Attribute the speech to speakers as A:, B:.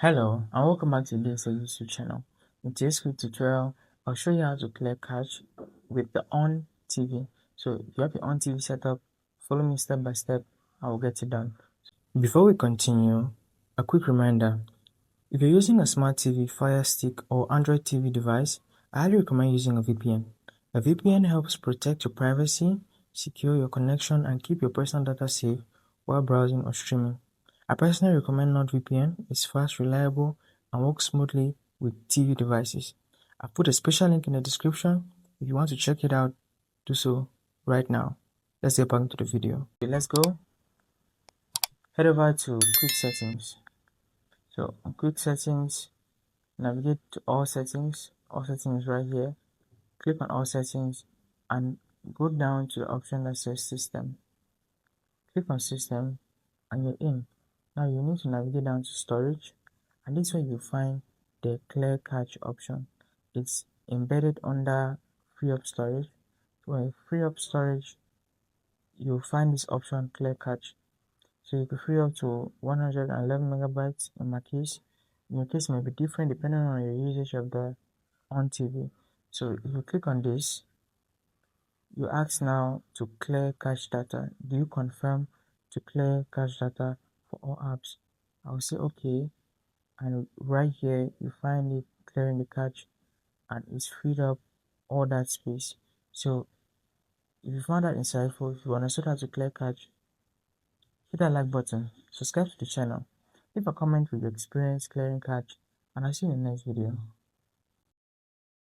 A: Hello and welcome back to DaveTech YouTube channel. In today's quick tutorial, I'll show you how to clear cache with the Onn TV. So if you have your Onn TV setup, follow me step by step and we'll get it done. Before we continue, a quick reminder. If you're using a smart TV, Fire Stick or Android TV device, I highly recommend using a VPN. A VPN helps protect your privacy, secure your connection and keep your personal data safe while browsing or streaming. I personally recommend NordVPN. It's fast, reliable, and works smoothly with TV devices. I've put a special link in the description. If you want to check it out, do so right now. Let's get back into the video. Okay, let's go. Head over to Quick Settings. So on Quick Settings, navigate to All Settings right here. Click on All Settings and go down to the option that says System. Click on System and you're in. Now you need to navigate down to Storage, and this is where you find the Clear Cache option. It's embedded under Free Up Storage. So when you free up storage, you'll find this option Clear Cache. So you can free up to 111 megabytes in my case. In your case, it may be different depending on your usage of the Onn TV. So if you click on this, you ask now to clear cache data. Do you confirm to clear cache data for all apps? I'll say okay, and right here you find it clearing the cache and it's freed up all that space. So if you found that insightful, if you understood how to clear cache, hit that like button, subscribe to the channel, leave a comment with your experience clearing cache, and I'll see you in the next video.